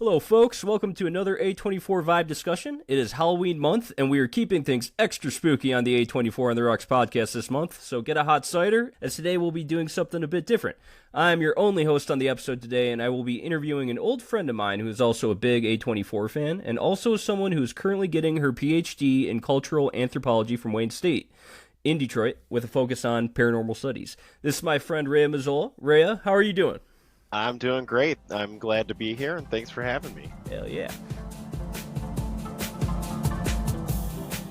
Hello, folks. Welcome to another A24 Vibe Discussion. It is Halloween month, and we are keeping things extra spooky on the A24 on the Rocks podcast this month, so get a hot cider, as today we'll be doing something a bit different. I'm your only host on the episode today, and I will be interviewing an old friend of mine who is also a big A24 fan, and also someone who is currently getting her PhD in cultural anthropology from Wayne State in Detroit, with a focus on paranormal studies. This is my friend Reya Mazzola. Reya, how are you doing? I'm doing great. I'm glad to be here, and thanks for having me. Hell yeah.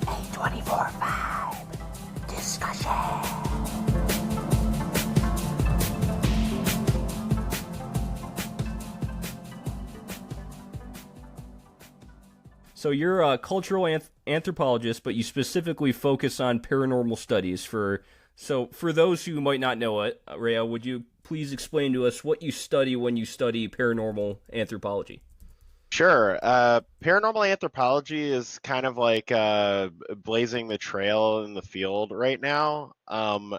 A24 Vibe Discussion. So you're a cultural anthropologist, but you specifically focus on paranormal studies. So for those who might not know it, Reya, would you please explain to us what you study when you study paranormal anthropology? Sure. Paranormal anthropology is kind of like blazing the trail in the field right now. I'm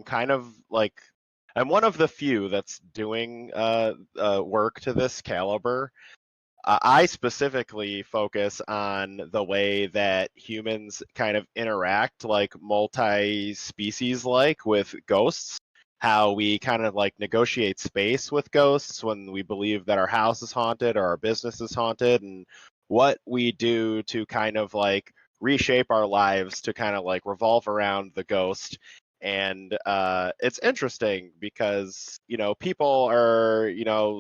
one of the few that's doing work to this caliber. I specifically focus on the way that humans kind of interact, like multi-species, like with ghosts. How we kind of like negotiate space with ghosts when we believe that our house is haunted or our business is haunted, and what we do to kind of like reshape our lives to kind of like revolve around the ghost. And it's interesting because, people are,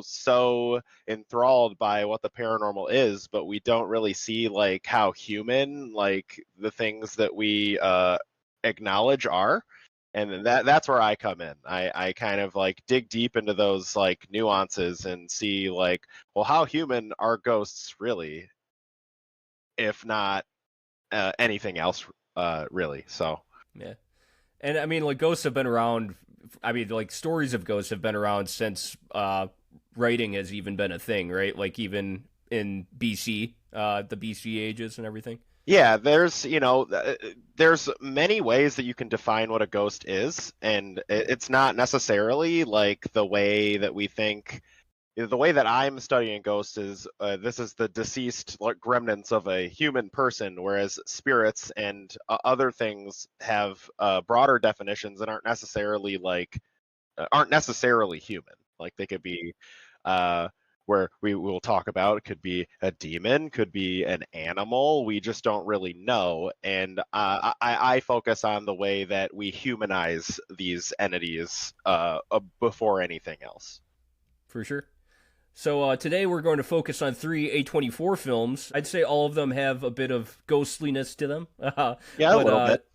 so enthralled by what the paranormal is, but we don't really see like how human, like the things that we acknowledge are. And that's where I come in. I kind of like dig deep into those like nuances and see like, well, how human are ghosts really, if not anything else really. So Yeah. And I mean, like, ghosts have been around. I mean, like, stories of ghosts have been around since writing has even been a thing, right? Like, even in BC, the BC ages and everything. yeah, there's many ways that you can define what a ghost is, and it's not necessarily like the way that we think. The way that I'm studying ghosts is this is the deceased like remnants of a human person, whereas spirits and other things have broader definitions and aren't necessarily human. Like they could be where we will talk about, it could be a demon, could be an animal. We just don't really know, and I focus on the way that we humanize these entities before anything else. For sure. So today we're going to focus on three A24 films. I'd say all of them have a bit of ghostliness to them. Yeah, a little bit.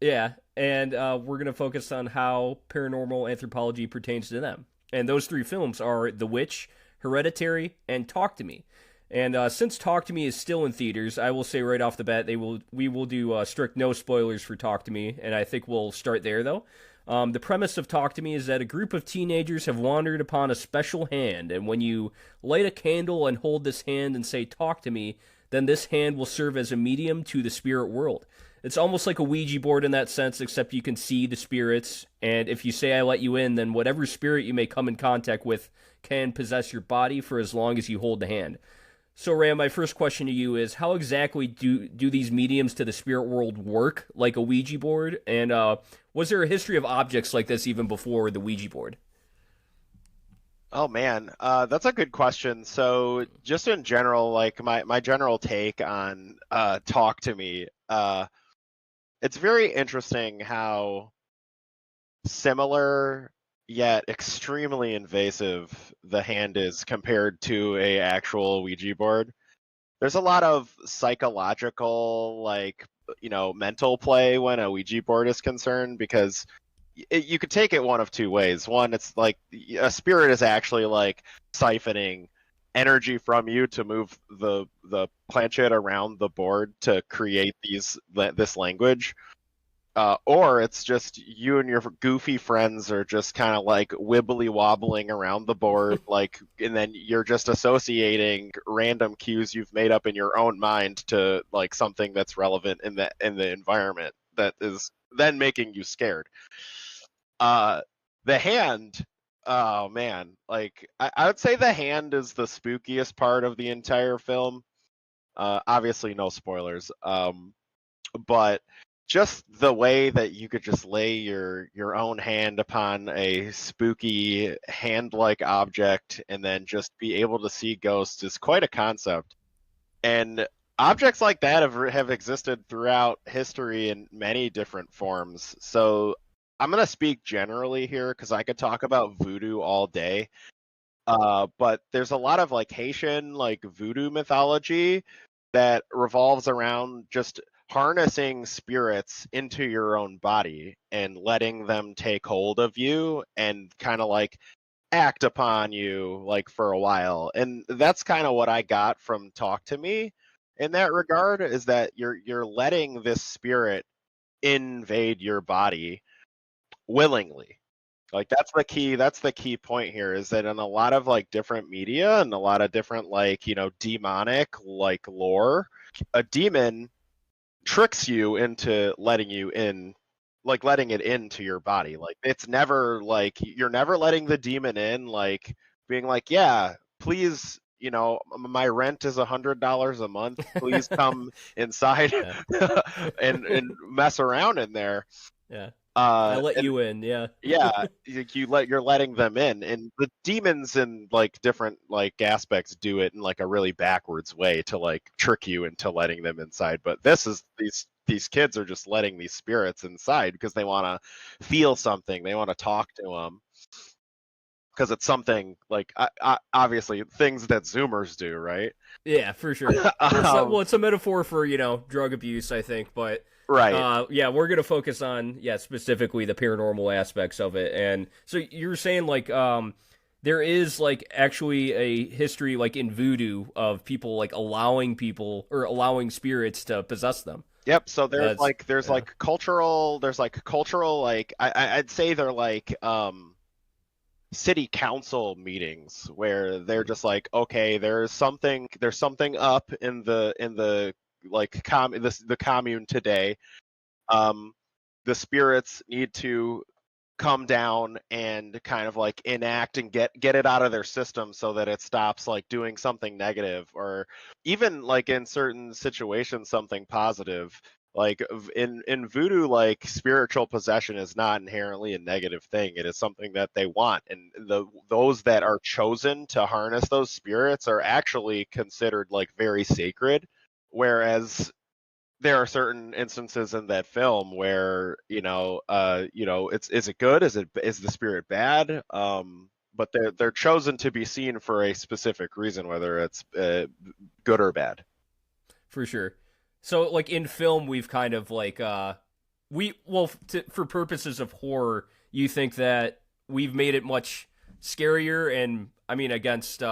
Yeah, and we're going to focus on how paranormal anthropology pertains to them. And those three films are The Witch, Hereditary, and Talk to Me. And since Talk to Me is still in theaters, I will say right off the bat we will do strict no spoilers for Talk to Me, and I think we'll start there though. The premise of Talk to Me is that a group of teenagers have wandered upon a special hand, and when you light a candle and hold this hand and say, "Talk to me," then this hand will serve as a medium to the spirit world. It's almost like a Ouija board in that sense, except you can see the spirits, and if you say, "I let you in," then whatever spirit you may come in contact with can possess your body for as long as you hold the hand. So, Ram, my first question to you is, how exactly do these mediums to the spirit world work, like a Ouija board? And was there a history of objects like this even before the Ouija board? Oh man, that's a good question. So just in general, like my general take on Talk to Me, it's very interesting how similar yet extremely invasive the hand is compared to a actual Ouija board. There's a lot of psychological, like, mental play when a Ouija board is concerned, because you could take it one of two ways. One, it's like a spirit is actually like siphoning energy from you to move the planchette around the board to create this language. Or it's just you and your goofy friends are just kind of like wibbly wobbling around the board, like, and then you're just associating random cues you've made up in your own mind to like something that's relevant in the environment that is then making you scared. The hand Oh man, like I would say the hand is the spookiest part of the entire film. Obviously, no spoilers. But just the way that you could just lay your own hand upon a spooky hand-like object and then just be able to see ghosts is quite a concept. And objects like that have existed throughout history in many different forms. So I'm gonna speak generally here because I could talk about voodoo all day. But there's a lot of like Haitian like voodoo mythology that revolves around just harnessing spirits into your own body and letting them take hold of you and kind of like act upon you like for a while. And that's kind of what I got from Talk to Me in that regard, is that you're letting this spirit invade your body willingly. Like that's the key point here, is that in a lot of like different media and a lot of different like, demonic like lore, a demon tricks you into letting you in, like letting it into your body. Like it's never like you're never letting the demon in like being like, yeah, please, my rent is $100 a month, please come inside Yeah. and mess around in there. Yeah. I let And you in, yeah. yeah, you're letting them in, and the demons in like different like aspects do it in like a really backwards way to like trick you into letting them inside. But this is these kids are just letting these spirits inside because they want to feel something, they want to talk to them because it's something like obviously things that Zoomers do, right? Yeah, for sure. um, It's a metaphor for, drug abuse, I think, but right. yeah, we're gonna focus on specifically the paranormal aspects of it. And so you're saying like there is like actually a history like in voodoo of people like allowing spirits to possess them. Yep. So there's That's yeah. like cultural like I'd say they're like city council meetings where they're just like, okay, there's something up in the like the commune today. um the spirits need to come down and kind of like enact and get it out of their system so that it stops like doing something negative, or even like in certain situations something positive. Like in voodoo, like spiritual possession is not inherently a negative thing. It is something that they want, and those that are chosen to harness those spirits are actually considered like very sacred. Whereas there are certain instances in that film where it's, is it good, is the spirit bad, but they're chosen to be seen for a specific reason, whether it's good or bad. For sure. So like in film we've kind of like for purposes of horror, you think that we've made it much scarier, and I mean against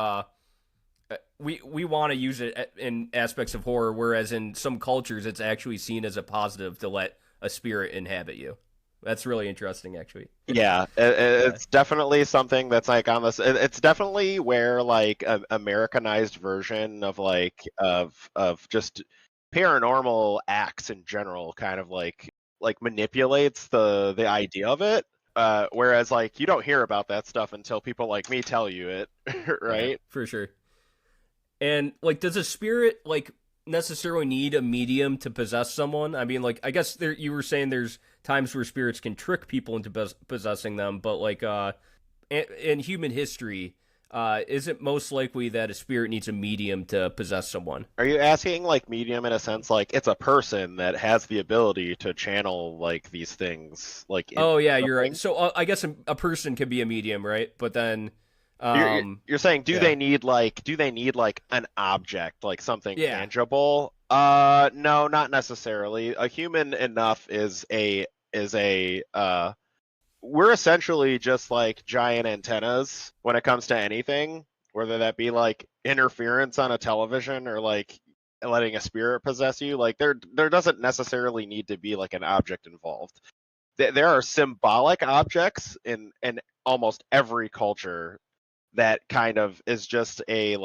we want to use it in aspects of horror, whereas in some cultures it's actually seen as a positive to let a spirit inhabit you. That's really interesting, actually. Yeah, Yeah. it's definitely something that's like on this. It's definitely where like a Americanized version of of just paranormal acts in general kind of like manipulates the idea of it. Whereas like you don't hear about that stuff until people like me tell you it, Yeah, right? for sure. And like, does a spirit like necessarily need a medium to possess someone? I mean, like, I guess there you were saying there's times where spirits can trick people into possessing them, but like, in human history, is it most likely that a spirit needs a medium to possess someone? Are you asking like medium in a sense like it's a person that has the ability to channel like these things like into Oh yeah, you're right. something? So I guess a person could be a medium, right? But then, You're saying yeah, do they need like an object, like something yeah, tangible? No, not necessarily. A human enough is a we're essentially just like giant antennas when it comes to anything, whether that be like interference on a television or like letting a spirit possess you. Like there doesn't necessarily need to be like an object involved. There are symbolic objects in almost every culture that kind of is just a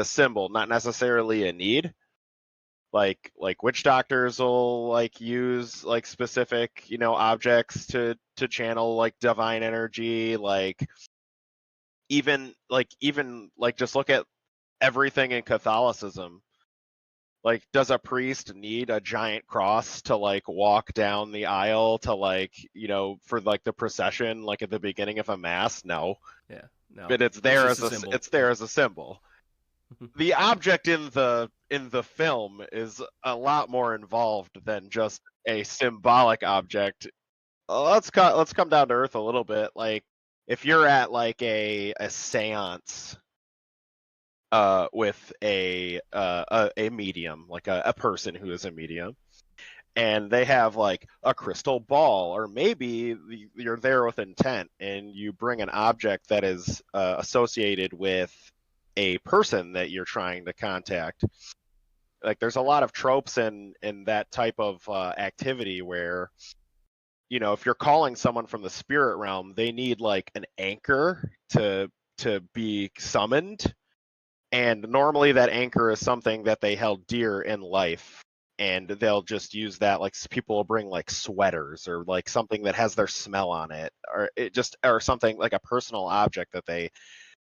symbol, not necessarily a need. like witch doctors will like use like specific, you know, objects to channel like divine energy. Even just look at everything in Catholicism. Like, does a priest need a giant cross to like walk down the aisle to like, you know, for like the procession like at the beginning of a mass? No. Yeah, no. But it's there as just a symbol. it's there as a symbol. The object in the film is a lot more involved than just a symbolic object. Let's come down to earth a little bit. Like, if you're at like a séance with a medium, like a person who is a medium, and they have like a crystal ball, or maybe you're there with intent and you bring an object that is associated with a person that you're trying to contact. Like, there's a lot of tropes in that type of activity where, you know, if you're calling someone from the spirit realm, they need like an anchor to be summoned. And normally that anchor is something that they held dear in life, and they'll just use that. Like, people will bring like sweaters or like something that has their smell on it, or something like a personal object that they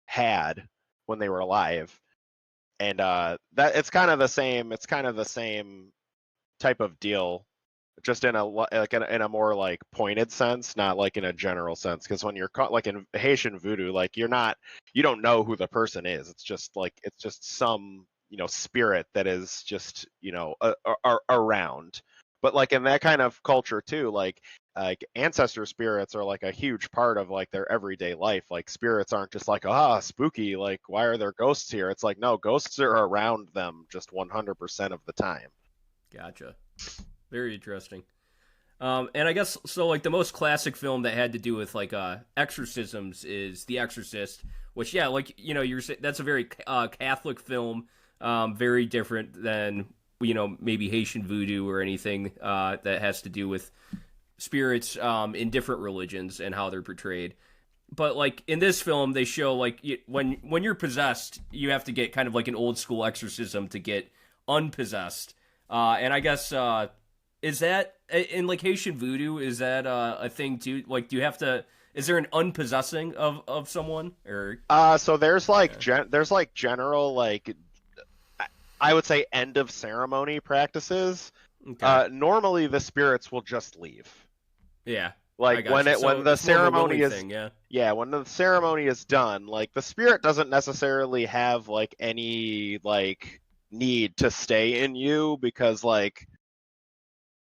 had when they were alive. And that it's kind of the same type of deal, just in a more like pointed sense, not like in a general sense. Because when you're like in Haitian voodoo, like you don't know who the person is. It's just some, you know, spirit that is just, you know, around. But like in that kind of culture too, like ancestor spirits are like a huge part of like their everyday life. Like, spirits aren't just like, spooky, like why are there ghosts here? It's like, no, ghosts are around them just 100% of the time. Gotcha. Very interesting. And I guess so. Like, the most classic film that had to do with like exorcisms is The Exorcist, which, yeah, like, you know, that's a very Catholic film, very different than, you know, maybe Haitian voodoo or anything that has to do with spirits in different religions and how they're portrayed. But like in this film, they show like when you're possessed, you have to get kind of like an old school exorcism to get unpossessed. And I guess is that in like Haitian voodoo? Is that a thing too? Like, do you have to? Is there an unpossessing of someone or? So there's like there's like general, like, I would say, end of ceremony practices. Okay. Normally the spirits will just leave. Yeah. Like when the ceremony is thing, when the ceremony is done, like the spirit doesn't necessarily have like any like need to stay in you, because like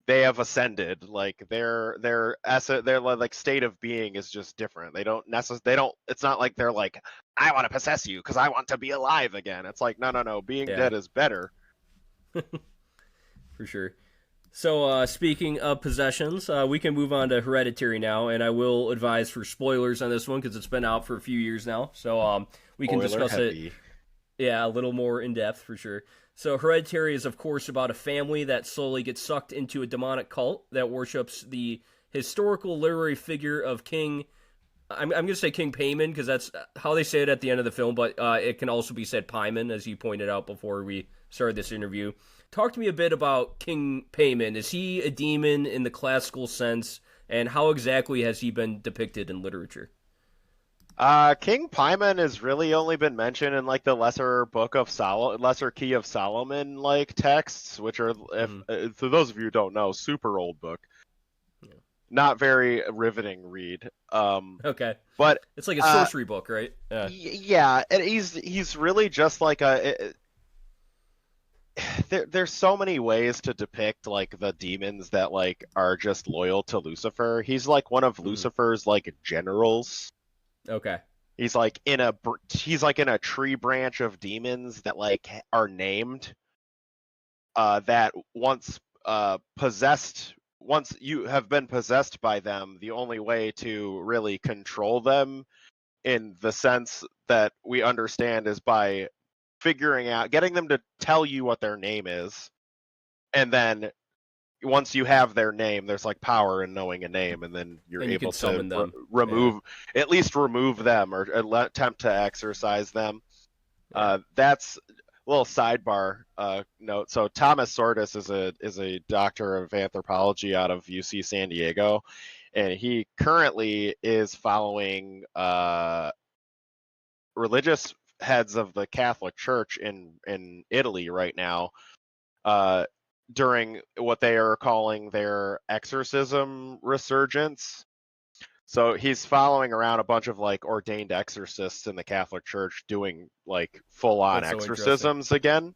they have ascended. Like their like state of being is just different. It's not like they're like, I want to possess you because I want to be alive again. It's like, no, being dead is better. For sure. So, speaking of possessions, we can move on to Hereditary now, and I will advise for spoilers on this one because it's been out for a few years now. So, we can discuss it. Yeah, a little more in depth for sure. So, Hereditary is, of course, about a family that slowly gets sucked into a demonic cult that worships the historical literary figure of King. I'm going to say King Paimon because that's how they say it at the end of the film, but it can also be said Paimon, as you pointed out before we started this interview. Talk to me a bit about King Paimon. Is he a demon in the classical sense, and how exactly has he been depicted in literature? King Paimon has really only been mentioned in like the Lesser Key of Solomon like texts, which are, for those of you who don't know, super old book. Yeah. Not very riveting read. Okay, but it's like a sorcery book, right? Yeah, and he's really just like there's so many ways to depict like the demons that like are just loyal to Lucifer. He's like one of Lucifer's like generals. Okay. He's like in a tree branch of demons that like are named that once you have been possessed by them, the only way to really control them in the sense that we understand is by getting them to tell you what their name is, and then once you have their name, there's like power in knowing a name, and then you're able to remove them or attempt to exorcise them. That's little sidebar note. So Thomas Sordis is a doctor of anthropology out of UC San Diego, and he currently is following religious heads of the Catholic Church in Italy right now, during what they are calling their exorcism resurgence. So he's following around a bunch of like ordained exorcists in the Catholic Church doing like full on That's so exorcisms again.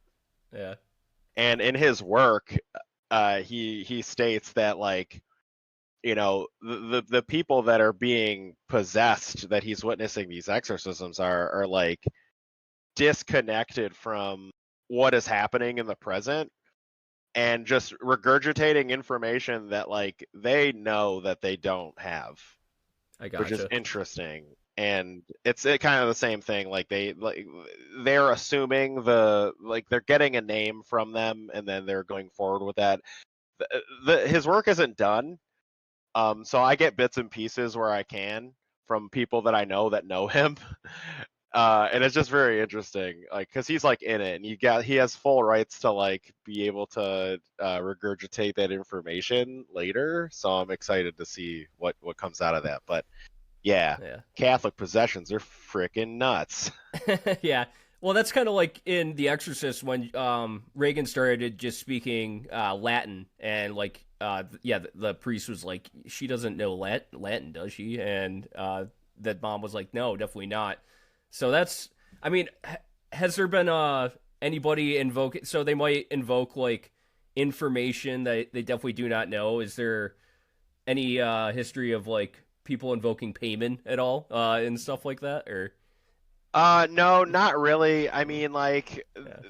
Yeah. And in his work, he states that like, you know, the people that are being possessed that he's witnessing these exorcisms are like disconnected from what is happening in the present and just regurgitating information that like they know that they don't have, I which is gotcha. interesting. And it's kind of the same thing. Like they're assuming they're getting a name from them, and then they're going forward with that. His work isn't done, so I get bits and pieces where I can from people that I know that know him. And it's just very interesting, like, because he's like in it, and he has full rights to like be able to regurgitate that information later. So I'm excited to see what comes out of that. But yeah, Yeah. Catholic possessions are freaking nuts. Yeah. Well, that's kind of like in The Exorcist when Reagan started just speaking Latin, and like the priest was like, she doesn't know Latin, does she? And that mom was like, no, definitely not. So that's, I mean, has there been anybody invoke? So they might invoke like information that they definitely do not know. Is there any history of like people invoking Paimon at all and stuff like that, or? No, not really. I mean, like, Yeah.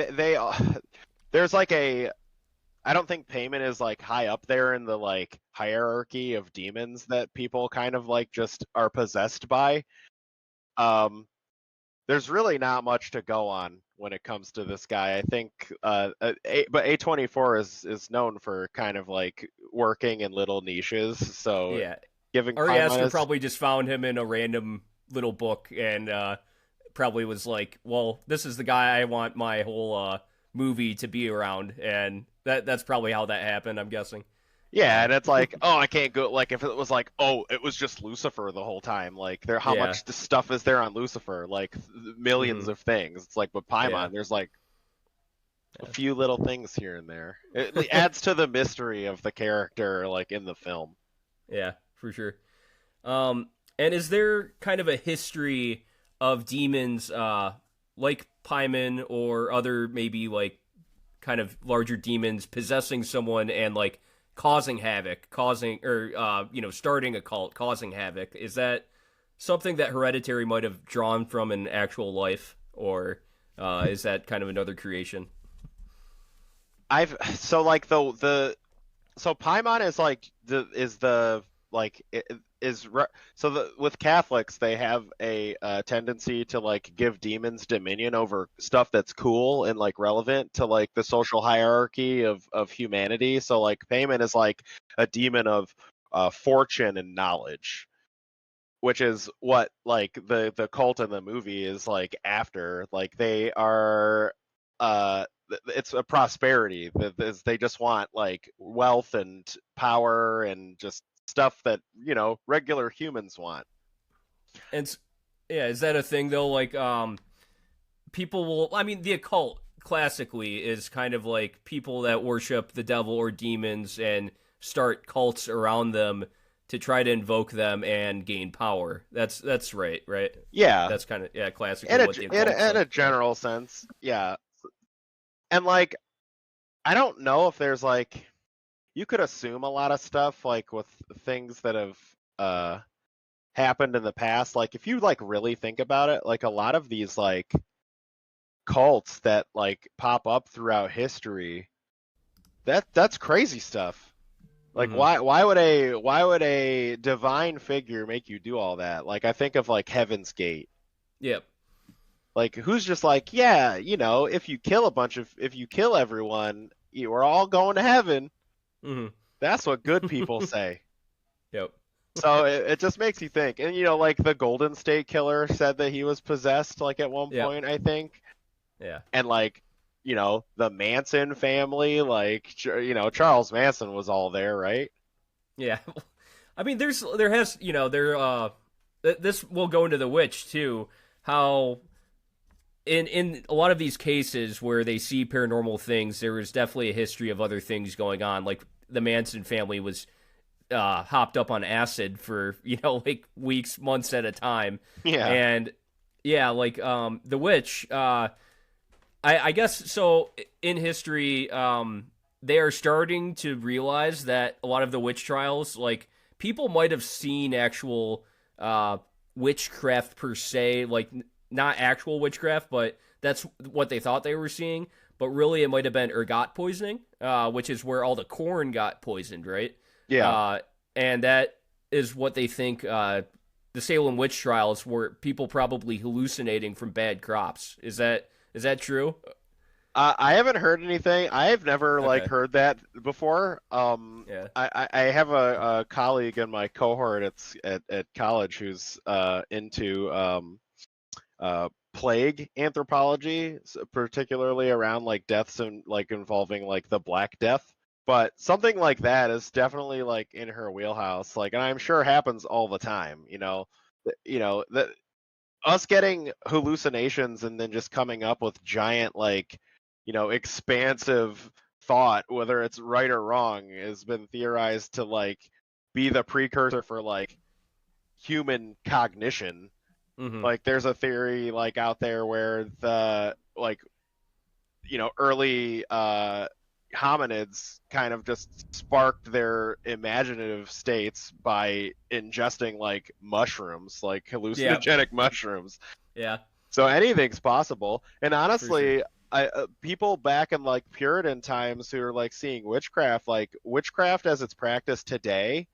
they there's like I don't think Paimon is like high up there in the like hierarchy of demons that people kind of like just are possessed by. Um, there's really not much to go on when it comes to this guy. I think, but A24 is known for kind of like working in little niches. So Yeah. giving Ari Aster Paimon probably just found him in a random little book and probably was like, well, this is the guy I want my whole movie to be around. And that's probably how that happened, I'm guessing. yeah, and it's like, oh, I can't go. Like, if it was like, oh, it was just Lucifer the whole time. Like, how Yeah. much stuff is there on Lucifer? Like, millions of things. It's like, with Paimon, Yeah. there's like a Yeah. few little things here and there. It adds to the mystery of the character, like in the film. Yeah, for sure. And is there kind of a history of demons like Paimon or other maybe like kind of larger demons possessing someone and like causing havoc, starting a cult, causing havoc? Is that something that Hereditary might have drawn from in actual life, or is that kind of another creation? So like so Paimon is like with Catholics they have a tendency to like give demons dominion over stuff that's cool and like relevant to like the social hierarchy of humanity. So like Paimon is like a demon of fortune and knowledge, which is what like the cult in the movie is like after. Like they are it's a prosperity. They just want like wealth and power and just stuff that, you know, regular humans want. And yeah, is that a thing though? Like, people will. I mean, the occult classically is kind of like people that worship the devil or demons and start cults around them to try to invoke them and gain power. That's right, right? Yeah, That's kind of classically in what the occult's in a like. general sense, yeah. And like, I don't know if there's like, you could assume a lot of stuff like with things that have happened in the past. Like if you like really think about it, like a lot of these like cults that like pop up throughout history, that's crazy stuff. Like Hmm. why would a divine figure make you do all that? Like I think of like Heaven's Gate. Yep. Like who's just like, yeah, you know, if you kill everyone, you're all going to heaven. Hmm. That's what good people say. Yep. So it just makes you think. And you know, like the Golden State Killer said that he was possessed like at one Yep. point, I think. Yeah. And like, the Manson family, like, Charles Manson was all there, right? Yeah. I mean, this will go into the witch too. How in a lot of these cases where they see paranormal things, there was definitely a history of other things going on. Like the Manson family was hopped up on acid for like weeks, months at a time, Yeah. and yeah, like the witch. I guess so. In history, they are starting to realize that a lot of the witch trials, like people might have seen actual witchcraft per se, like not actual witchcraft, but that's what they thought they were seeing. But really, it might have been ergot poisoning, which is where all the corn got poisoned, right? Yeah. And that is what they think. The Salem witch trials were people probably hallucinating from bad crops. Is that true? I haven't heard anything. I've never like Okay. heard that before. Yeah. I have a colleague in my cohort at college who's into plague anthropology, particularly around like deaths and like involving like the Black Death. But something like that is definitely like in her wheelhouse. Like, and I'm sure happens all the time. That us getting hallucinations and then just coming up with giant like expansive thought, whether it's right or wrong, has been theorized to like be the precursor for like human cognition. Mm-hmm. Like there's a theory like out there where the like early hominids kind of just sparked their imaginative states by ingesting like mushrooms, like Yeah. hallucinogenic mushrooms. Yeah. So anything's possible. And For sure. honestly, people back in like Puritan times who are like seeing witchcraft, like witchcraft as it's practiced today,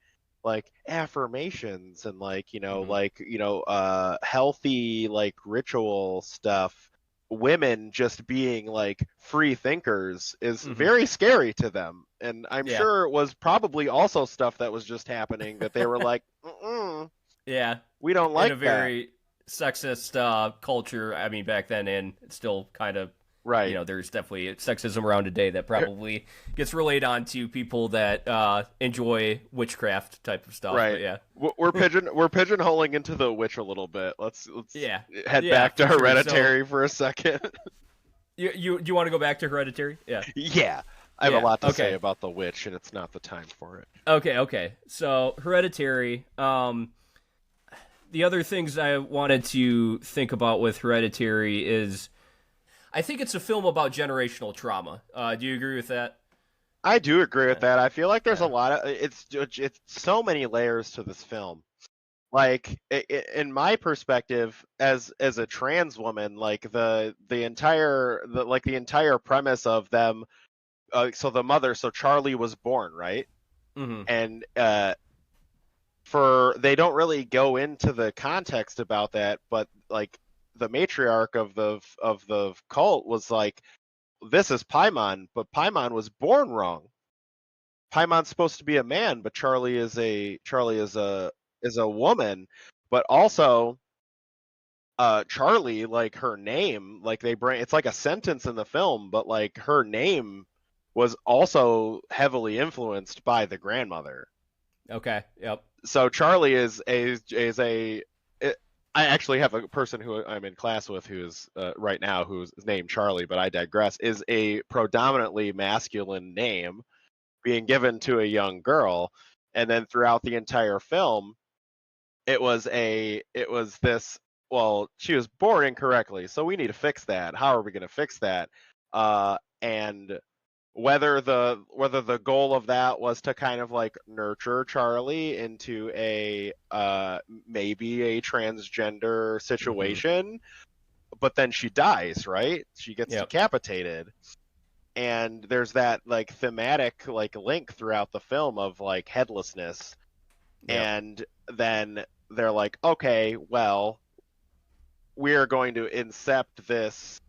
like affirmations and like Mm-hmm. healthy like ritual stuff, women just being like free thinkers is Mm-hmm. very scary to them. And I'm Yeah. sure it was probably also stuff that was just happening that they were like, mm-mm, Yeah. we don't In like a that. very sexist culture. I mean, back then, and it's still kind of, Right. there's definitely sexism around today that probably gets relayed on to people that enjoy witchcraft type of stuff. But Right. yeah. We're pigeonholing into the witch a little bit. Let's Yeah. head Yeah, back to for sure. So Hereditary for a second. you want to go back to Hereditary? Yeah. Yeah. I have a Yeah. lot to say Okay. about the witch and it's not the time for it. Okay. So Hereditary. The other things I wanted to think about with Hereditary is I think it's a film about generational trauma. Do you agree with that? I do agree with Yeah. that. I feel like there's a Yeah. lot of it's so many layers to this film. Like in my perspective as a trans woman, like the entire premise of them so the mother, so Charlie was born, right? Mm-hmm. And for they don't really go into the context about that, but like the matriarch of the cult was like, this is Paimon, but Paimon was born wrong. Paimon's supposed to be a man, but Charlie is a woman. But also Charlie, like her name, like they bring it's like a sentence in the film, but like her name was also heavily influenced by the grandmother. Okay. Yep. So Charlie is a I actually have a person who I'm in class with who's right now who's named Charlie, but I digress. Is a predominantly masculine name being given to a young girl, and then throughout the entire film, it was this. Well, she was born incorrectly, so we need to fix that. How are we going to fix that? And whether the goal of that was to kind of like nurture Charlie into a maybe a transgender Mm-hmm. situation, but then she dies, right? She gets Yep. decapitated. And there's that like thematic like link throughout the film of like headlessness. Yep. And then they're like, okay, well, we're going to incept this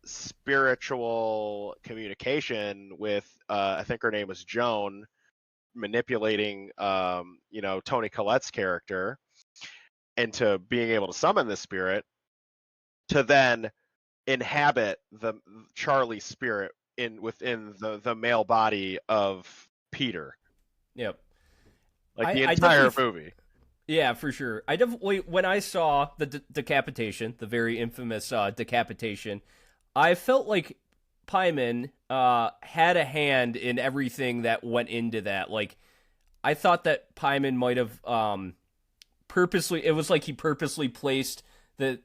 spiritual communication with I think her name was Joan, manipulating Tony Collette's character into being able to summon the spirit, to then inhabit the Charlie spirit within the male body of Peter. Yep. Like the I entire definitely movie. Yeah, for sure. I definitely, when I saw the decapitation, the very infamous decapitation, I felt like Paimon had a hand in everything that went into that. Like, I thought that Paimon might have purposely. It was like he purposely placed the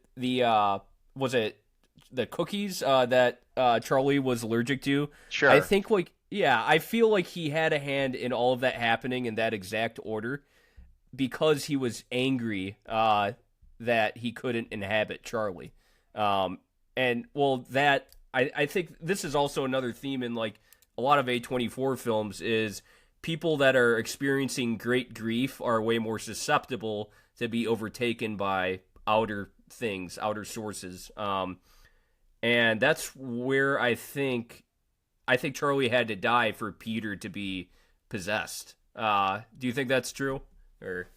was it the cookies that Charlie was allergic to. Sure. I think I feel like he had a hand in all of that happening in that exact order, because he was angry that he couldn't inhabit Charlie. And well, that I think this is also another theme in like a lot of A24 films is people that are experiencing great grief are way more susceptible to be overtaken by outer things, outer sources. And that's where I think Charlie had to die for Peter to be possessed. Do you think that's true? Or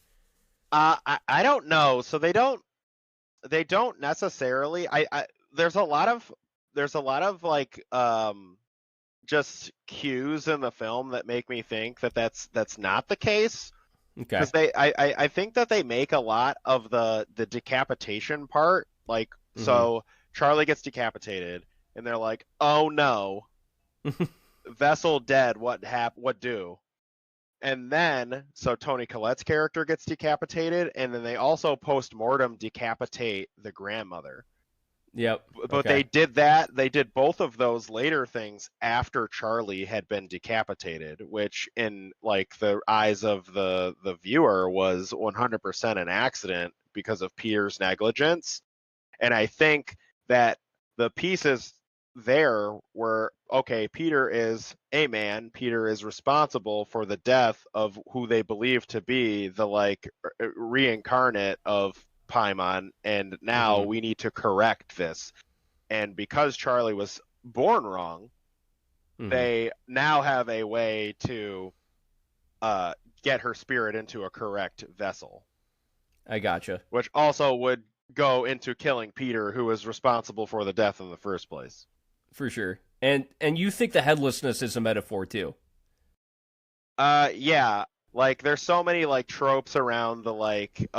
I don't know. So they don't necessarily. There's a lot of like just cues in the film that make me think that that's not the case. Okay. Because I think that they make a lot of the decapitation part. Like, so Charlie gets decapitated, and they're like, "Oh no, vessel dead. What do?" And then, so Toni Collette's character gets decapitated, and then they also post-mortem decapitate the grandmother. Yep. But okay. they did both of those later things after Charlie had been decapitated, which in like the eyes of the viewer was 100% an accident because of Peter's negligence. And I think that the pieces there were, okay, Peter is a man. Peter is responsible for the death of who they believe to be the like reincarnate of Paimon, and now we need to correct this. And because Charlie was born wrong, they now have a way to get her spirit into a correct vessel. I gotcha. Which also would go into killing Peter, who was responsible for the death in the first place. For sure. And you think the headlessness is a metaphor too? Yeah. Like there's so many like tropes around the like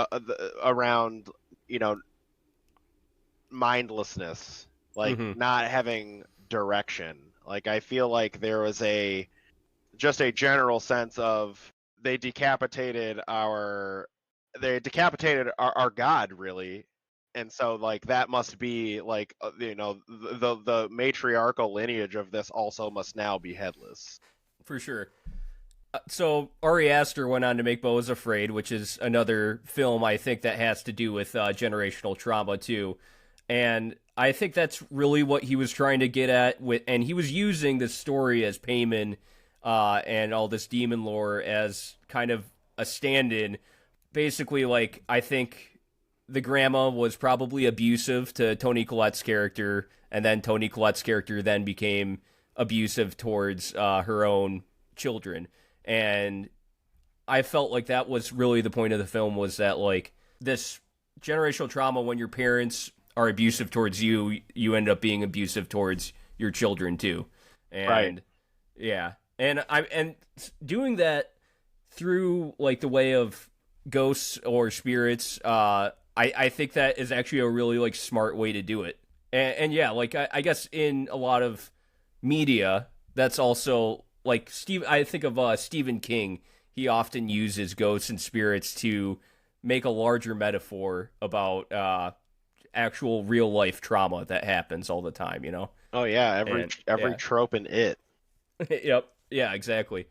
around, you know, mindlessness, like not having direction. Like I feel like there was just a general sense of they decapitated our god, really. And so like that must be like you know, the matriarchal lineage of this also must now be headless. For sure. So Ari Aster went on to make Beau is Afraid, which is another film I think that has to do with generational trauma too. And I think that's really what he was trying to get at and he was using this story as Paimon and all this demon lore as kind of a stand-in. Basically, like, I think the grandma was probably abusive to Toni Collette's character, and then Toni Collette's character then became abusive towards her own children. And I felt like that was really the point of the film, was that, like, this generational trauma, when your parents are abusive towards you, you end up being abusive towards your children too. And right. Yeah. And doing that through like the way of ghosts or spirits, I think that is actually a really like smart way to do it. And yeah, like I guess in a lot of media, that's also like I think of Stephen King. He often uses ghosts and spirits to make a larger metaphor about actual real life trauma that happens all the time, you know? Oh yeah, every trope in it. Yep. Yeah, exactly.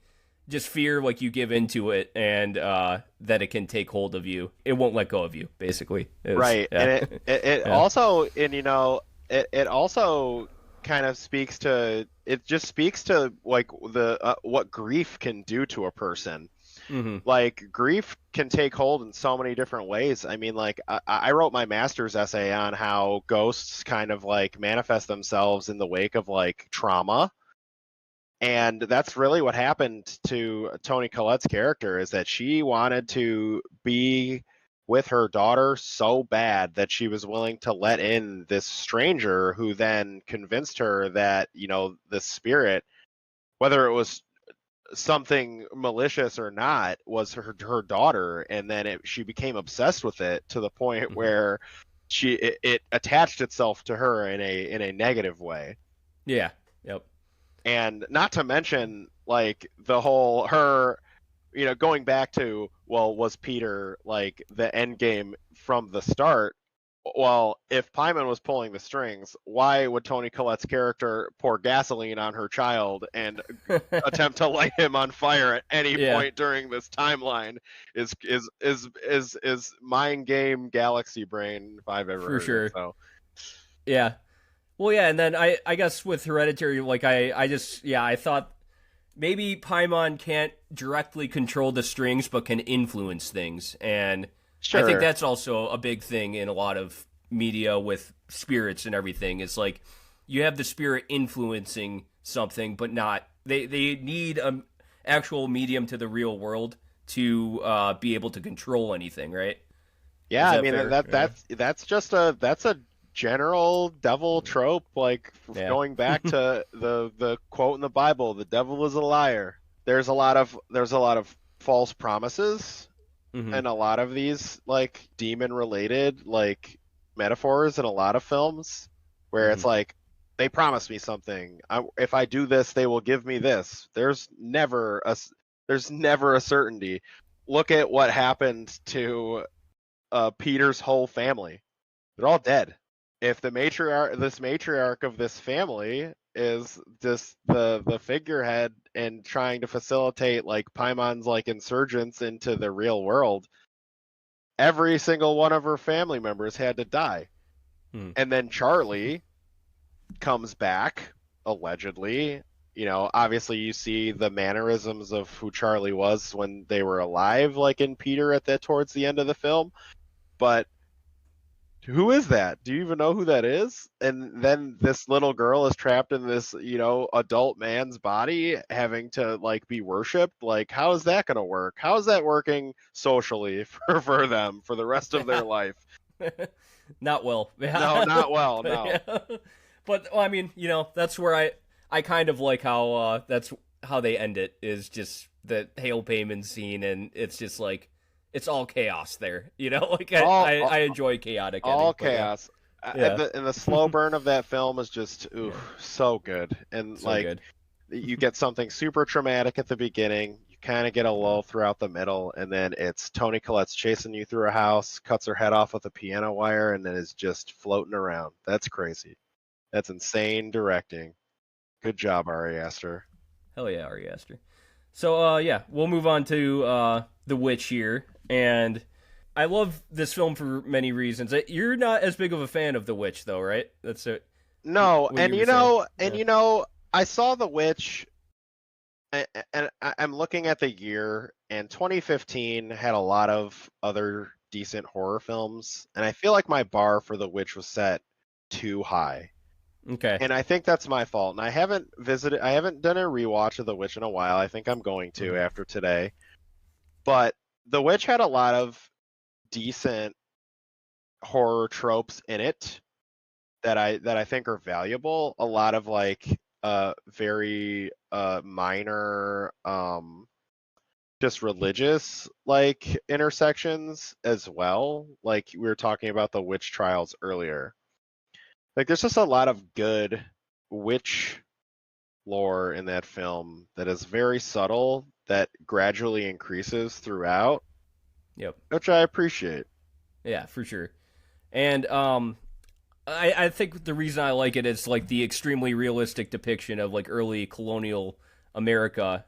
Just fear, like you give into it, and that it can take hold of you. It won't let go of you, basically. Right. Yeah. And it yeah. Also, and you know, it also kind of speaks to like the what grief can do to a person. Like grief can take hold in so many different ways. I mean, like I wrote my master's essay on how ghosts kind of like manifest themselves in the wake of like trauma. And that's really what happened to Toni Collette's character, is that she wanted to be with her daughter so bad that she was willing to let in this stranger who then convinced her that, the spirit, whether it was something malicious or not, was her daughter, and then she became obsessed with it to the point where it attached itself to her in a negative way. Yeah. Yep. And not to mention, like, the whole her, going back to, well, was Peter like the end game from the start? Well, if Paimon was pulling the strings, why would Toni Collette's character pour gasoline on her child and attempt to light him on fire at any point during this timeline? Is mind game galaxy brain if I've ever For heard sure. it. So yeah. Well, yeah, and then I guess with Hereditary, like I thought maybe Paimon can't directly control the strings, but can influence things, and sure. I think that's also a big thing in a lot of media with spirits and everything. It's like you have the spirit influencing something, but not they need an actual medium to the real world to be able to control anything, right? Yeah, I mean that's just a general devil trope, like going back to the quote in the Bible, the devil is a liar. There's a lot of false promises and a lot of these like demon related like metaphors in a lot of films where it's like they promised me something. If I do this, they will give me this. There's never a certainty. Look at what happened to Peter's whole family. They're all dead. If this matriarch of this family is just the figurehead and trying to facilitate like Paimon's like insurgence into the real world, every single one of her family members had to die. And then Charlie comes back, allegedly. Obviously you see the mannerisms of who Charlie was when they were alive, like in Peter towards the end of the film. But who is that? Do you even know who that is? And then this little girl is trapped in this, adult man's body, having to like be worshipped. Like, how is that going to work? How is that working socially for them for the rest of their life? Not well. No, not well. No. Yeah. But I mean, that's where I kind of like how that's how they end it, is just the Hail Paimon scene, and it's just like it's all chaos there, like I enjoy chaotic ending, all chaos. Yeah. And the slow burn of that film is just so good. And so like good. You get something super traumatic at the beginning, you kind of get a lull throughout the middle, and then it's Toni Collette's chasing you through a house, cuts her head off with a piano wire, and then is just floating around. That's crazy. That's insane directing. Good job, Ari Aster. Hell yeah, Ari Aster. So we'll move on to The Witch here. And I love this film for many reasons. You're not as big of a fan of The Witch, though, right? That's it. No, I saw The Witch, and I'm looking at the year, and 2015 had a lot of other decent horror films, and I feel like my bar for The Witch was set too high. Okay. And I think that's my fault. And I haven't done a rewatch of The Witch in a while. I think I'm going to after today. But The Witch had a lot of decent horror tropes in it that I think are valuable. A lot of like very minor just religious like intersections as well. Like we were talking about the witch trials earlier. Like there's just a lot of good witch lore in that film that is very subtle, that gradually increases throughout. Yep. Which I appreciate. Yeah, for sure. And I think the reason I like it is like the extremely realistic depiction of like early colonial America.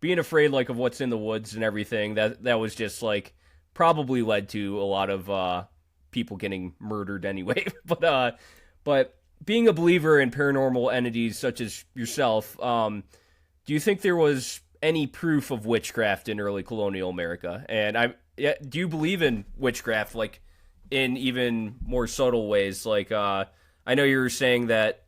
Being afraid like of what's in the woods and everything, that was just like probably led to a lot of people getting murdered anyway. But being a believer in paranormal entities such as yourself, do you think there was any proof of witchcraft in early colonial America? And do you believe in witchcraft, like in even more subtle ways? Like I know you were saying that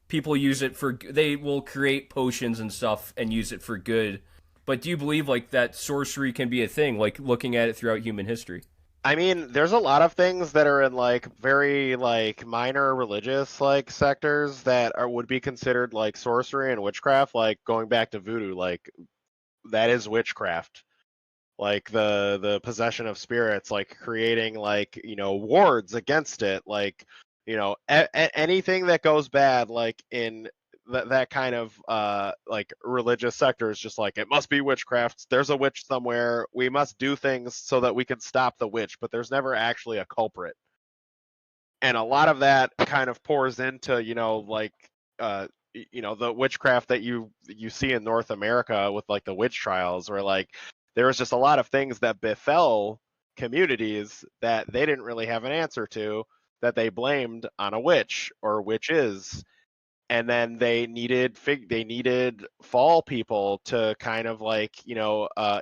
people use it they will create potions and stuff and use it for good. But do you believe like that sorcery can be a thing, like looking at it throughout human history? I mean, there's a lot of things that are in like very like minor religious like sectors that would be considered like sorcery and witchcraft, like going back to voodoo, like that is witchcraft. Like the possession of spirits, like creating like, wards against it, like, anything that goes bad like in that kind of like religious sector is just like it must be witchcraft. There's a witch somewhere. We must do things so that we can stop the witch, but there's never actually a culprit. And a lot of that kind of pours into, like the witchcraft that you see in North America with like the witch trials, where like there was just a lot of things that befell communities that they didn't really have an answer to, that they blamed on a witch or witches. And then they needed fall people to kind of like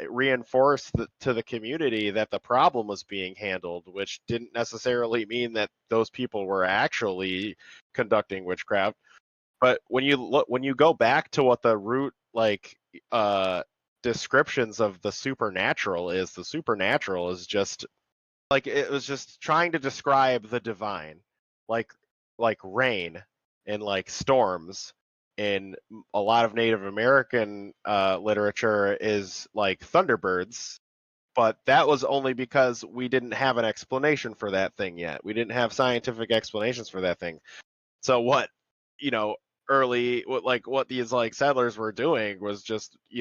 reinforce to the community that the problem was being handled, which didn't necessarily mean that those people were actually conducting witchcraft. But when you go back to what the root like descriptions of the supernatural is just like, it was just trying to describe the divine, like rain and like storms. In a lot of Native American literature is like thunderbirds, but that was only because we didn't have an explanation for that thing yet. We didn't have scientific explanations for that thing. So what, you know, what these like settlers were doing was just, we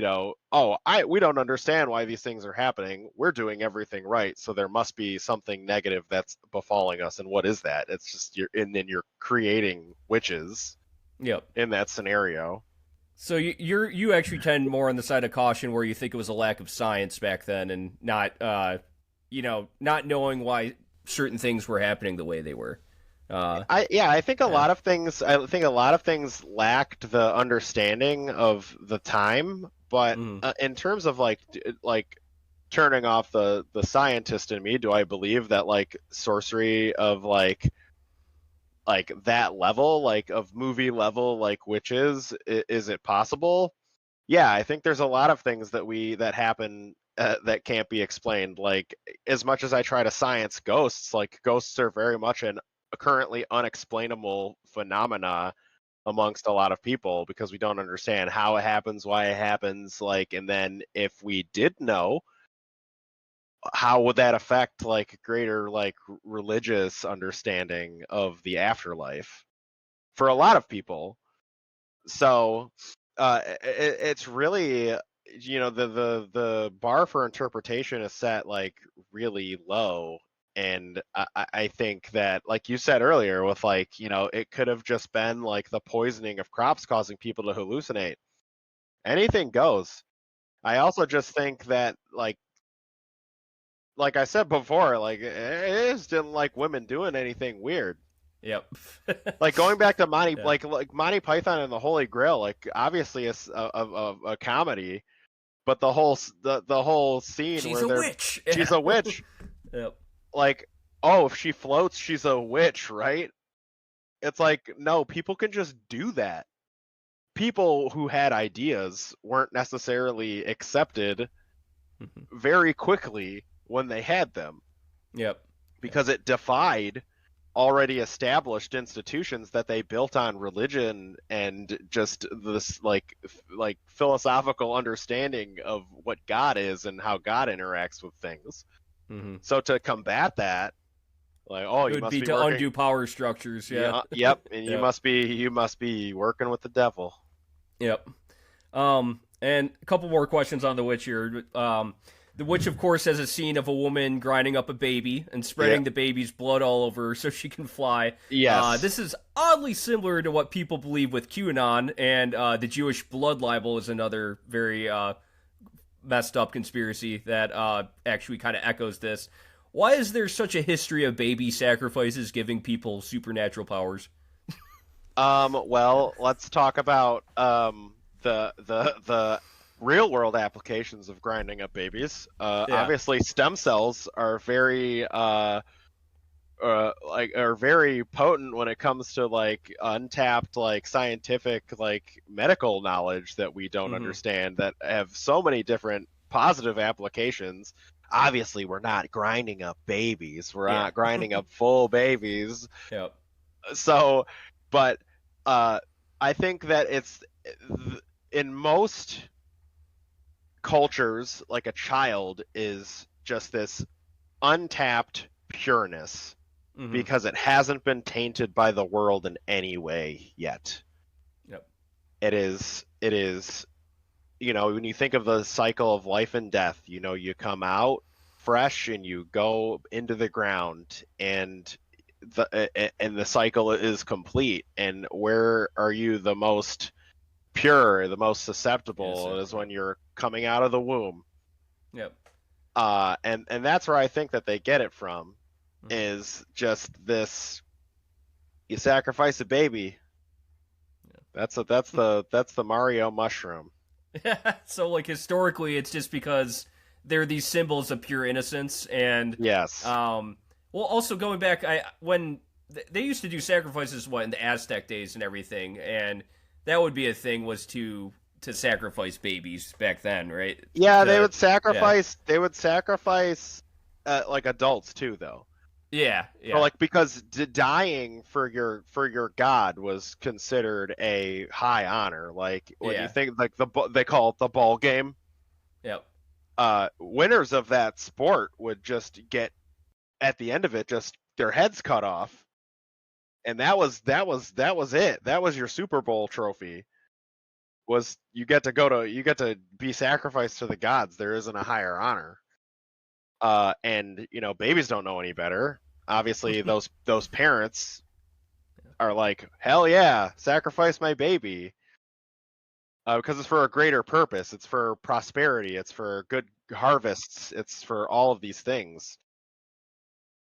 don't understand why these things are happening. We're doing everything right, so there must be something negative that's befalling us. And what is that? It's just you're creating witches. Yep. In that scenario. So you actually tend more on the side of caution, where you think it was a lack of science back then, and not not knowing why certain things were happening the way they were. I think a lot of things lacked the understanding of the time, but in terms of like turning off the scientist in me, do I believe that like sorcery of like that level, like of movie level, like witches, is it possible? Yeah, I think there's a lot of things that happen that can't be explained. Like, as much as I try to science ghosts, like ghosts are very much a currently unexplainable phenomena amongst a lot of people, because we don't understand how it happens, why it happens, like, and then if we did know, how would that affect like greater like religious understanding of the afterlife for a lot of people? So it's really, the bar for interpretation is set like really low. And I think that, like you said earlier, with like, it could have just been like the poisoning of crops causing people to hallucinate. Anything goes. I also just think that like I said before, like it just didn't like women doing anything weird. Yep. Like going back to Monty, Yeah. like Monty Python and the Holy Grail, like obviously it's a comedy, but the whole scene She's where a they're witch. she's a witch, Yep. like, oh, if she floats, she's a witch, right? It's like, no, people can just do that. People who had ideas weren't necessarily accepted very quickly when they had them. Yep. Because it defied already established institutions that they built on religion and just this like philosophical understanding of what God is and how God interacts with things. So to combat that, like, oh, It you would must be be to working. undo power structures. Yeah. Yep, and you Yep. must be working with the devil. Yep. And a couple more questions on the witch here. The witch, of course, has a scene of a woman grinding up a baby and spreading the baby's blood all over her so she can fly. Yes. This is oddly similar to what people believe with QAnon, and the Jewish blood libel is another very messed up conspiracy that actually kind of echoes this. Why is there such a history of baby sacrifices giving people supernatural powers? Well, let's talk about the real world applications of grinding up babies. Obviously, stem cells are very are very potent when it comes to like untapped like scientific like medical knowledge that we don't understand, that have so many different positive applications. obviously we're not grinding up babies. We're Yeah. not grinding up full babies. Yep. So, but I think that it's in most cultures, like a child is just this untapped pureness Mm-hmm. because it hasn't been tainted by the world in any way yet. Yep. It is, you know, when you think of the cycle of life and death, you know, you come out fresh and you go into the ground, and the cycle is complete. And where are you the most pure, the most susceptible, Innocent, is right. when you're coming out of the womb. Yep. And that's where I think that they get it from, Mhm. is just this: you sacrifice a baby. That's the Mario mushroom. So like historically, it's just because they're these symbols of pure innocence, and Yes. well, also going back, when they used to do sacrifices, what, in the Aztec days and everything, and that would be a thing, was to sacrifice babies back then, right? Yeah, they To would Yeah, sacrifice. They would sacrifice like adults too, though. yeah, So, yeah, like, because dying for your god was considered a high honor. Like when you yeah, think like they call it the ball game. yep, Winners of that sport would just get, at the end of it, just their heads cut off, and that was it. That was your Super Bowl trophy. Was you get to be sacrificed to the gods. There isn't a higher honor. And you know, babies don't know any better. Obviously, those parents are like, hell yeah, sacrifice my baby, because it's for a greater purpose. It's for prosperity. It's for good harvests. It's for all of these things.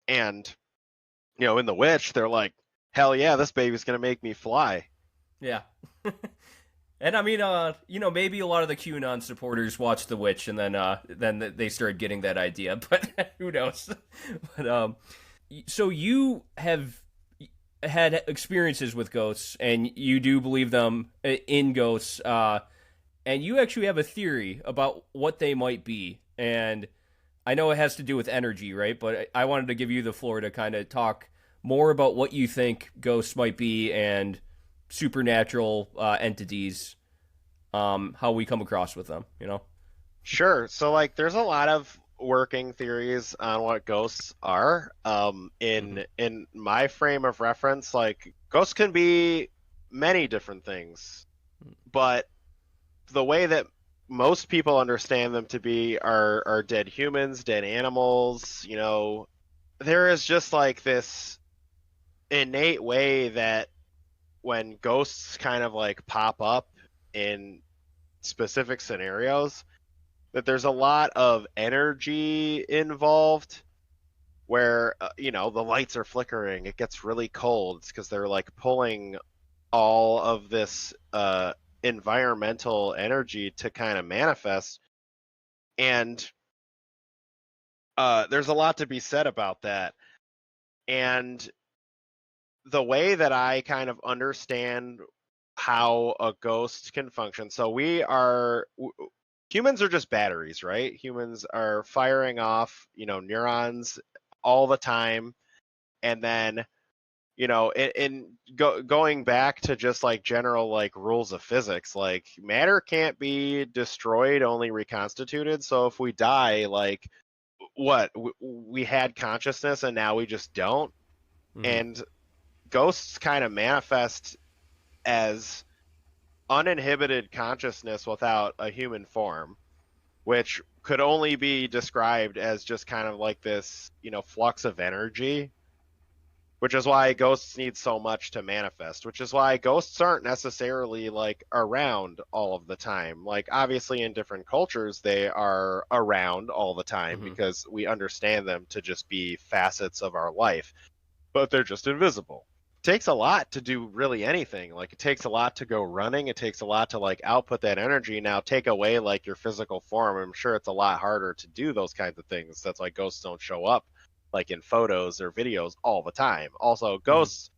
And you know, in The Witch, they're like, hell yeah, this baby's gonna make me fly. yeah. And I mean, maybe a lot of the QAnon supporters watched The Witch, and then they started getting that idea, but who knows? But so you have had experiences with ghosts, and you do believe them in ghosts, and you actually have a theory about what they might be, and I know it has to do with energy, right? But I wanted to give you the floor to kind of talk more about what you think ghosts might be and supernatural entities, how we come across with them, you know? Sure. So like, there's a lot of working theories on what ghosts are. Mm-hmm. In my frame of reference, like, ghosts can be many different things, but the way that most people understand them to be are dead humans, dead animals. You know, there is just like this innate way that when ghosts kind of like pop up in specific scenarios, that there's a lot of energy involved, where you know, the lights are flickering, it gets really cold. It's because they're like pulling all of this environmental energy to kind of manifest. And there's a lot to be said about that. And the way that I kind of understand how a ghost can function, so humans are just batteries, right? Humans are firing off, you know, neurons all the time. And then, you know, going back to just like general like rules of physics, like matter can't be destroyed, only reconstituted. So if we die, like, what, we had consciousness and now we just don't. Mm-hmm. And ghosts kind of manifest as uninhibited consciousness without a human form, which could only be described as just kind of like this, you know, flux of energy, which is why ghosts need so much to manifest, which is why ghosts aren't necessarily like around all of the time. Like, obviously in different cultures they are around all the time Mm-hmm. because we understand them to just be facets of our life, but they're just invisible. It takes a lot to do really anything. Like, it takes a lot to go running, it takes a lot to like output that energy. Now take away like your physical form, I'm sure it's a lot harder to do those kinds of things. That's why ghosts don't show up like in photos or videos all the time. Also, Mm-hmm. ghosts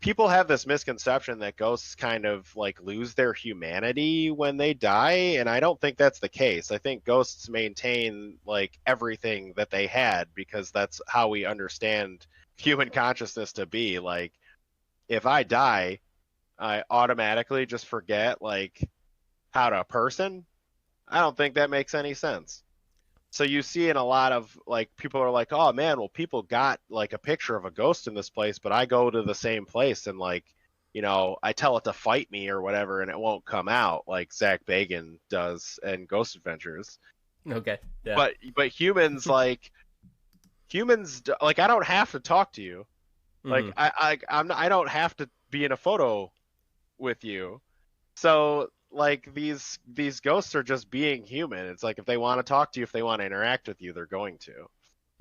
people have this misconception that ghosts kind of like lose their humanity when they die, and I don't think that's the case. I think ghosts maintain like everything that they had because that's how we understand human consciousness to be. Like, if I die, I automatically just forget like how to person. I don't think that makes any sense. So you see in a lot of like people are like, oh man, well people got like a picture of a ghost in this place, but I go to the same place and like, I tell it to fight me or whatever and it won't come out like Zach Bagan does in Ghost Adventures. Okay. Yeah. But humans like I don't have to talk to you. Like I don't have to be in a photo with you. So like these ghosts are just being human. It's like if they want to talk to you, if they want to interact with you, they're going to.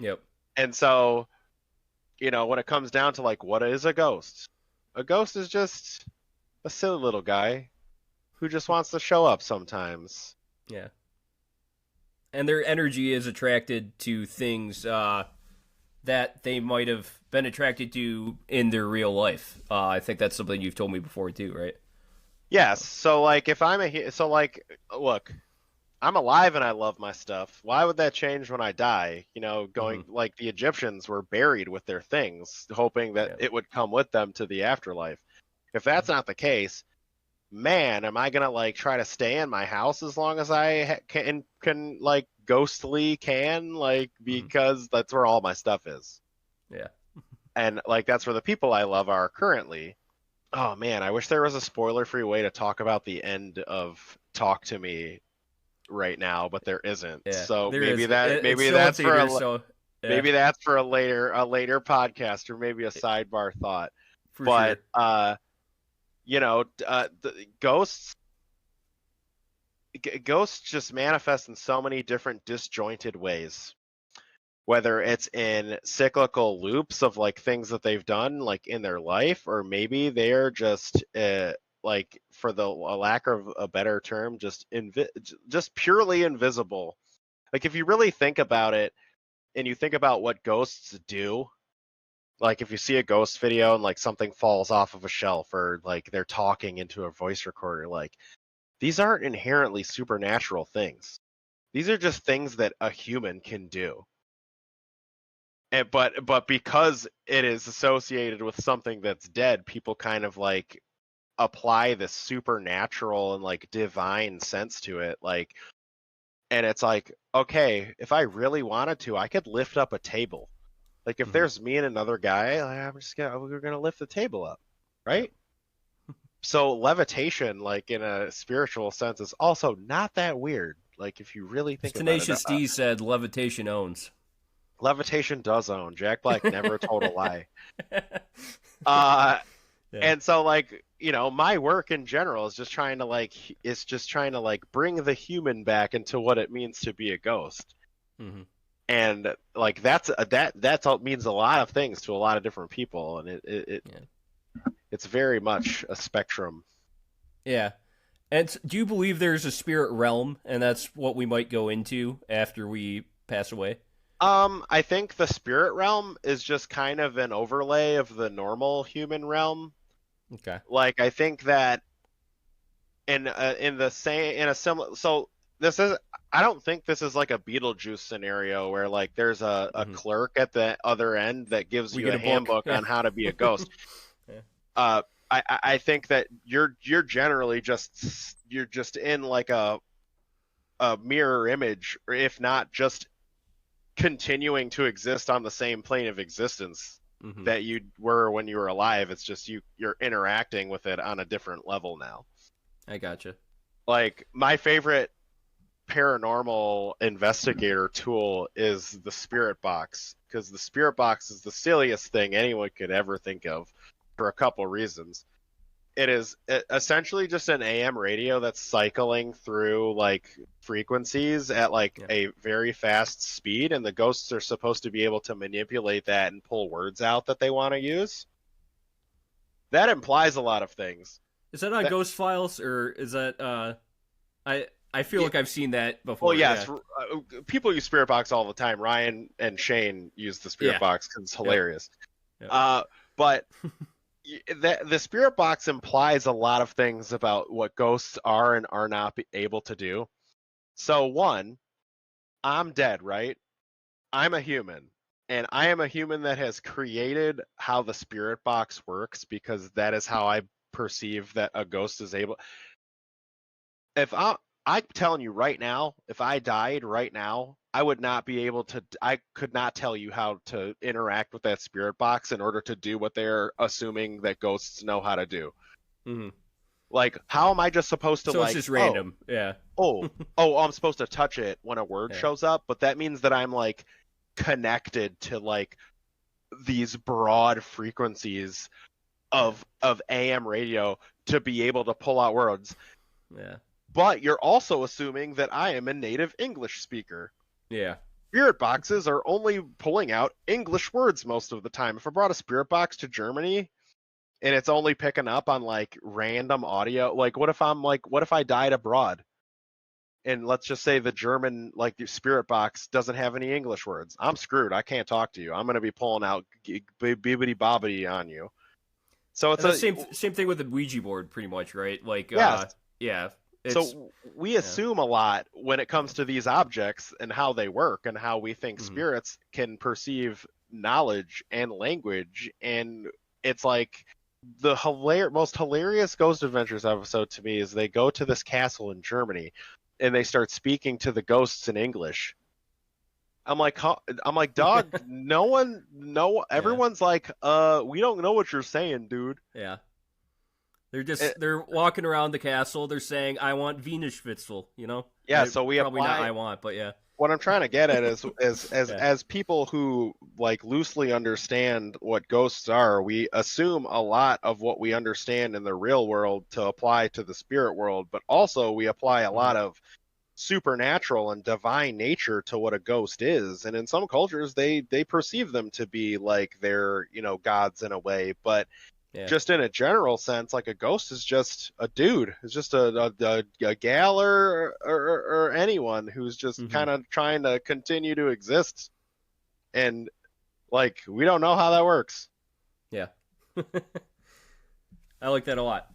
Yep. And so, when it comes down to like what is a ghost? A ghost is just a silly little guy who just wants to show up sometimes. Yeah. And their energy is attracted to things that they might have been attracted to in their real life. I think that's something you've told me before too, right? Yes. So like if look, I'm alive and I love my stuff. Why would that change when I die? Going like the Egyptians were buried with their things, hoping that it would come with them to the afterlife. If that's not the case, man, am I gonna like try to stay in my house as long as I can like ghostly can like because that's where all my stuff is. Yeah. And like that's where the people I love are currently. Oh man, I wish there was a spoiler-free way to talk about the end of Talk to Me right now, but there isn't. Yeah, so there maybe is. that's Maybe that's for a later podcast or maybe a sidebar thought. For but sure. The ghosts just manifest in so many different disjointed ways. Whether it's in cyclical loops of like things that they've done like in their life, or maybe they're just like, for the lack of a better term, just purely invisible. Like if you really think about it and you think about what ghosts do, like if you see a ghost video and like something falls off of a shelf or like they're talking into a voice recorder, like these aren't inherently supernatural things. These are just things that a human can do. But because it is associated with something that's dead, people kind of like apply this supernatural and like divine sense to it, like, and it's like, okay, if I really wanted to, I could lift up a table. Like if there's me and another guy, we're gonna lift the table up, right? So levitation, like in a spiritual sense, is also not that weird. Like if you really think about it. Tenacious D said levitation owns. Levitation does own. Jack Black never told a lie. And so like, my work in general is just trying to like bring the human back into what it means to be a ghost. And like that means a lot of things to a lot of different people, and it's very much a spectrum. Yeah. And do you believe there's a spirit realm, and that's what we might go into after we pass away? I think the spirit realm is just kind of an overlay of the normal human realm. Okay. Like I think that I don't think this is like a Beetlejuice scenario where like there's a clerk at the other end that gives you a handbook on how to be a ghost. I think that you're generally just in like a mirror image, or if not just continuing to exist on the same plane of existence that you were when you were alive. It's just you're interacting with it on a different level now. I gotcha. Like my favorite paranormal investigator tool is the spirit box, because the spirit box is the silliest thing anyone could ever think of for a couple reasons. It is essentially just an AM radio that's cycling through like frequencies at like a very fast speed, and the ghosts are supposed to be able to manipulate that and pull words out that they want to use. That implies a lot of things. Is that on Ghost Files, or is that I feel like I've seen that before. Well, yes, people use Spirit Box all the time. Ryan and Shane use the Spirit Box because it's hilarious. Yep. But the spirit box implies a lot of things about what ghosts are and are not able to do. So one, I'm dead, right? I'm a human, and I am a human that has created how the spirit box works, because that is how I perceive that a ghost is able. If I'm telling you right now, if I died right now, I would not be able to. I could not tell you how to interact with that spirit box in order to do what they're assuming that ghosts know how to do. Mm-hmm. Like, how am I just supposed to, So like, it's just random, yeah. I'm supposed to touch it when a word shows up, but that means that I'm, like, connected to, like, these broad frequencies of AM radio to be able to pull out words. Yeah. But you're also assuming that I am a native English speaker. Yeah. Spirit boxes are only pulling out English words most of the time. If I brought a spirit box to Germany and it's only picking up on, like, random audio, like, what if I died abroad? And let's just say the German, like, the spirit box doesn't have any English words. I'm screwed. I can't talk to you. I'm going to be pulling out bibbity bobbity on you. So it's the same thing with the Ouija board, pretty much, right? Like, yes. Yeah. So we assume a lot when it comes to these objects and how they work and how we think spirits can perceive knowledge and language. And it's like the most hilarious Ghost Adventures episode to me is they go to this castle in Germany and they start speaking to the ghosts in English. I'm like, dog, everyone's like, we don't know what you're saying, dude. Yeah. They're walking around the castle. They're saying, "I want Venus Schwitzel," you know. Yeah, so we probably apply. Not I want, but yeah. What I'm trying to get at is, as people who, like, loosely understand what ghosts are, we assume a lot of what we understand in the real world to apply to the spirit world, but also we apply a lot of supernatural and divine nature to what a ghost is. And in some cultures, they perceive them to be like they're, gods in a way, but. Yeah. Just in a general sense, like, a ghost is just a dude. It's just a gal or anyone who's just kind of trying to continue to exist. And, like, we don't know how that works. Yeah. I like that a lot.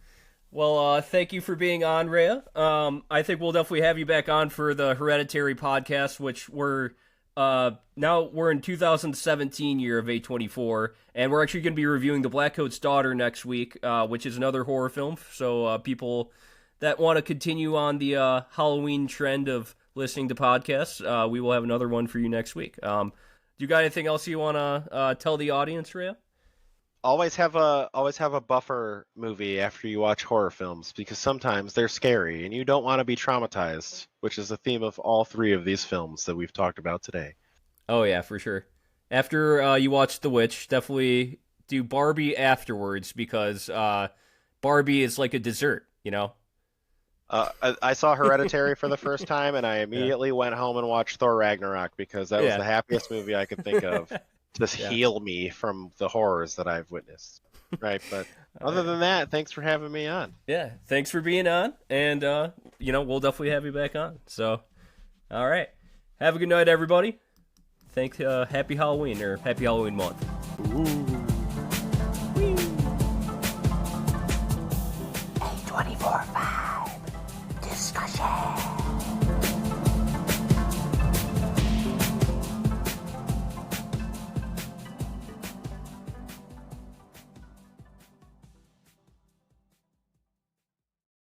Well, thank you for being on, Reya. I think we'll definitely have you back on for the Hereditary podcast, which now we're in 2017 year of A24, and we're actually going to be reviewing The Blackcoat's Daughter next week, which is another horror film. So people that want to continue on the Halloween trend of listening to podcasts, we will have another one for you next week. Do you got anything else you want to tell the audience, Reya? Always have a buffer movie after you watch horror films, because sometimes they're scary and you don't want to be traumatized, which is the theme of all three of these films that we've talked about today. Oh yeah, for sure. After you watch The Witch, definitely do Barbie afterwards, because Barbie is like a dessert, you know? I saw Hereditary for the first time, and I immediately went home and watched Thor Ragnarok, because that was the happiest movie I could think of. To heal me from the horrors that I've witnessed. Right, but other than that, thanks for having me on. Yeah, thanks for being on, and we'll definitely have you back on. So, all right, have a good night, everybody. Happy Halloween, or Happy Halloween month. Ooh.